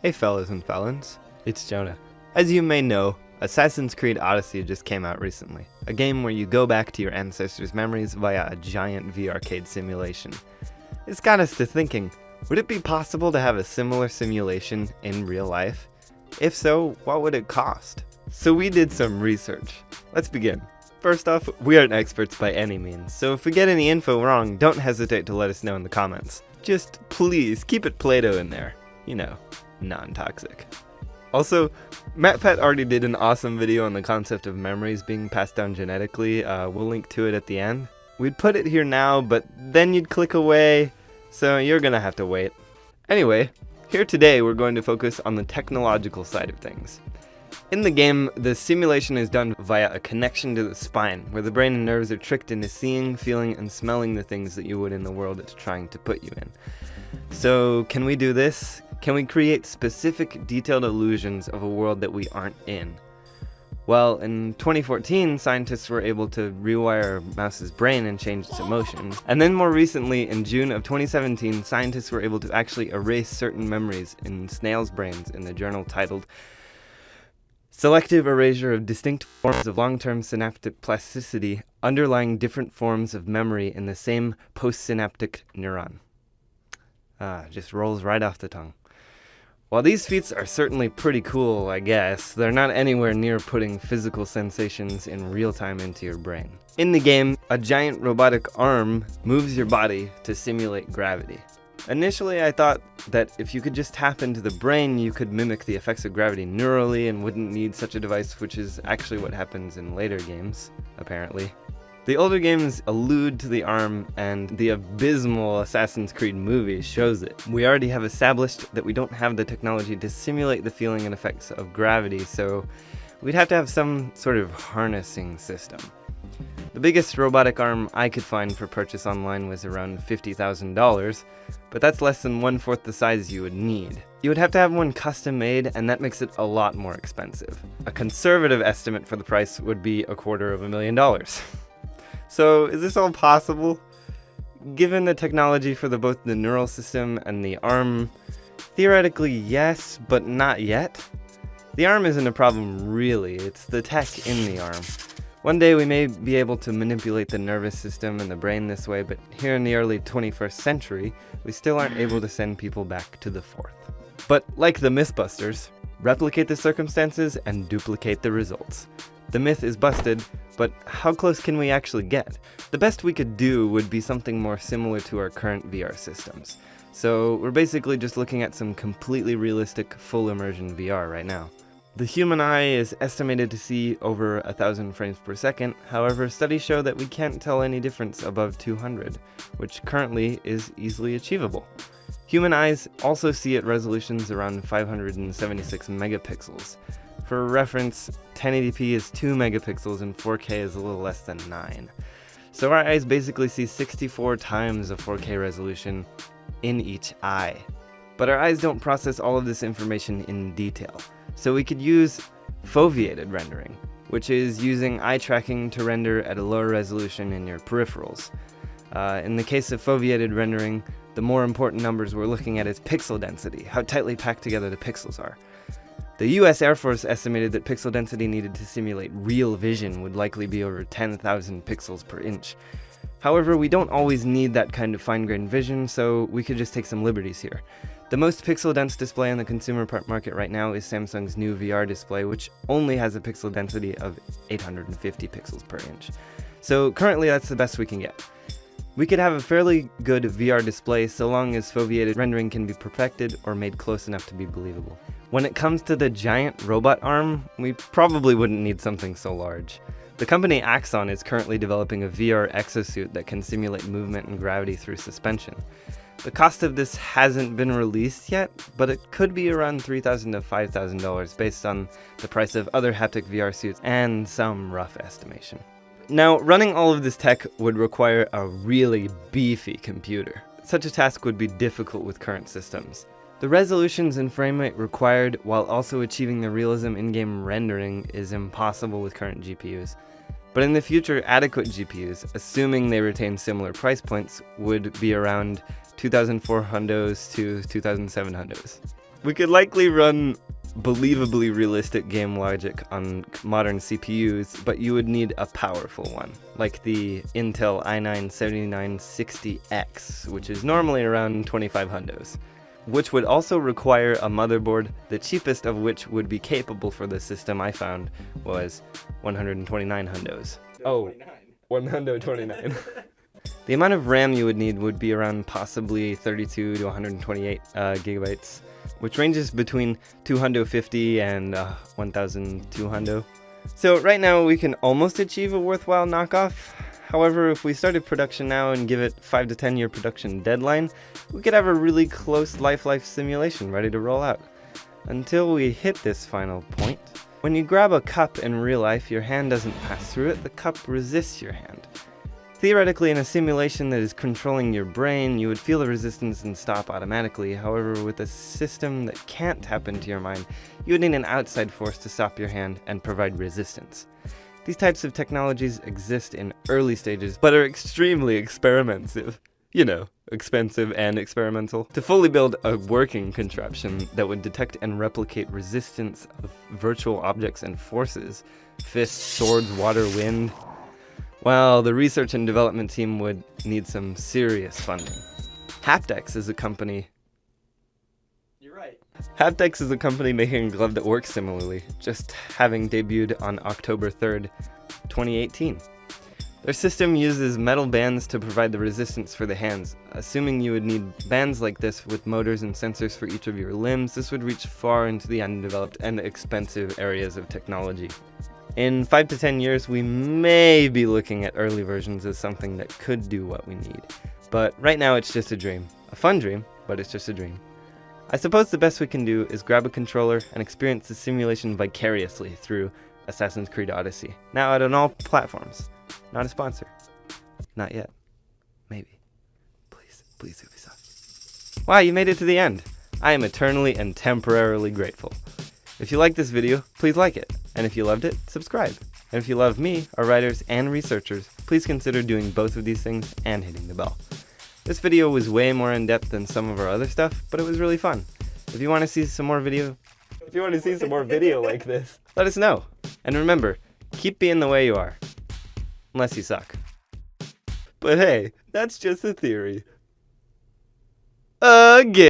Hey fellas and felons, it's Jonah. As you may know, Assassin's Creed Odyssey just came out recently, a game where you go back to your ancestors' memories via a giant VR-arcade simulation. It's got us to thinking, would it be possible to have a similar simulation in real life? If so, what would it cost? So we did some research. Let's begin. First off, we aren't experts by any means, so if we get any info wrong, don't hesitate to let us know in the comments. Just please keep it Play-Doh in there. You know, non-toxic. Also, MatPat already did an awesome video on the concept of memories being passed down genetically. We'll link to it at the end. We'd put it here now, but then you'd click away, so you're gonna have to wait. Anyway, here today we're going to focus on the technological side of things. In the game, the simulation is done via a connection to the spine, where the brain and nerves are tricked into seeing, feeling, and smelling the things that you would in the world it's trying to put you in. So, can we do this? Can we create specific, detailed illusions of a world that we aren't in? Well, in 2014, scientists were able to rewire a mouse's brain and change its emotions. And then more recently, in June of 2017, scientists were able to actually erase certain memories in snails' brains in the journal titled Selective Erasure of Distinct Forms of Long-Term Synaptic Plasticity Underlying Different Forms of Memory in the Same Postsynaptic Neuron. Just rolls right off the tongue. While these feats are certainly pretty cool, I guess, they're not anywhere near putting physical sensations in real time into your brain. In the game, a giant robotic arm moves your body to simulate gravity. Initially, I thought that if you could just tap into the brain, you could mimic the effects of gravity neurally and wouldn't need such a device, which is actually what happens in later games, apparently. The older games allude to the arm, and the abysmal Assassin's Creed movie shows it. We already have established that we don't have the technology to simulate the feeling and effects of gravity, so we'd have to have some sort of harnessing system. The biggest robotic arm I could find for purchase online was around $50,000, but that's less than 1/4 the size you would need. You would have to have one custom made, and that makes it a lot more expensive. A conservative estimate for the price would be $250,000. So, is this all possible? Given the technology for both the neural system and the arm, theoretically yes, but not yet. The arm isn't a problem really, it's the tech in the arm. One day we may be able to manipulate the nervous system and the brain this way, but here in the early 21st century, we still aren't able to send people back to the 4th. But like the Mythbusters, replicate the circumstances and duplicate the results. The myth is busted, but how close can we actually get? The best we could do would be something more similar to our current VR systems. So we're basically just looking at some completely realistic full immersion VR right now. The human eye is estimated to see over 1,000 frames per second, however studies show that we can't tell any difference above 200, which currently is easily achievable. Human eyes also see at resolutions around 576 megapixels. For reference, 1080p is 2 megapixels and 4K is a little less than 9. So our eyes basically see 64 times a 4K resolution in each eye. But our eyes don't process all of this information in detail. So we could use foveated rendering, which is using eye tracking to render at a lower resolution in your peripherals. In the case of foveated rendering, the more important numbers we're looking at is pixel density, how tightly packed together the pixels are. The US Air Force estimated that pixel density needed to simulate real vision would likely be over 10,000 pixels per inch. However, we don't always need that kind of fine-grained vision, so we could just take some liberties here. The most pixel-dense display in the consumer market right now is Samsung's new VR display, which only has a pixel density of 850 pixels per inch. So currently that's the best we can get. We could have a fairly good VR display so long as foveated rendering can be perfected or made close enough to be believable. When it comes to the giant robot arm, we probably wouldn't need something so large. The company Axon is currently developing a VR exosuit that can simulate movement and gravity through suspension. The cost of this hasn't been released yet, but it could be around $3,000 to $5,000 based on the price of other haptic VR suits and some rough estimation. Now, running all of this tech would require a really beefy computer. Such a task would be difficult with current systems. The resolutions and frame rate required while also achieving the realism in-game rendering is impossible with current GPUs. But in the future, adequate GPUs, assuming they retain similar price points, would be around $2,400 to $2,700. We could likely run believably realistic game logic on modern CPUs, but you would need a powerful one, like the Intel i9-7960X, which is normally around 25 hundos, which would also require a motherboard, the cheapest of which would be capable for the system I found was 129 hundos. Oh, 129. The amount of RAM you would need would be around possibly 32 to 128 gigabytes, which ranges between 250 and 1200. So right now we can almost achieve a worthwhile knockoff. However, if we started production now and give it 5 to 10 year production deadline, we could have a really close life simulation ready to roll out. Until we hit this final point, when you grab a cup in real life, your hand doesn't pass through it, the cup resists your hand. Theoretically, in a simulation that is controlling your brain, you would feel the resistance and stop automatically. However, with a system that can't tap into your mind, you would need an outside force to stop your hand and provide resistance. These types of technologies exist in early stages, but are extremely expensive. You know, expensive and experimental. To fully build a working contraption that would detect and replicate resistance of virtual objects and forces, fists, swords, water, wind, well, the research and development team would need some serious funding. Haptex is a company... You're right. Haptex is a company making a glove that works similarly, just having debuted on October 3rd, 2018. Their system uses metal bands to provide the resistance for the hands. Assuming you would need bands like this with motors and sensors for each of your limbs, this would reach far into the undeveloped and expensive areas of technology. In 5 to 10 years, we may be looking at early versions as something that could do what we need. But right now it's just a dream. A fun dream, but it's just a dream. I suppose the best we can do is grab a controller and experience the simulation vicariously through Assassin's Creed Odyssey. Now out on all platforms. Not a sponsor. Not yet. Maybe. Please Ubisoft. Wow, you made it to the end. I am eternally and temporarily grateful. If you liked this video, please like it. And if you loved it, subscribe. And if you love me, our writers and researchers, please consider doing both of these things and hitting the bell. This video was way more in depth than some of our other stuff, but it was really fun. If you want to see some more video like this, let us know. And remember, keep being the way you are. Unless you suck. But hey, that's just a theory. Again.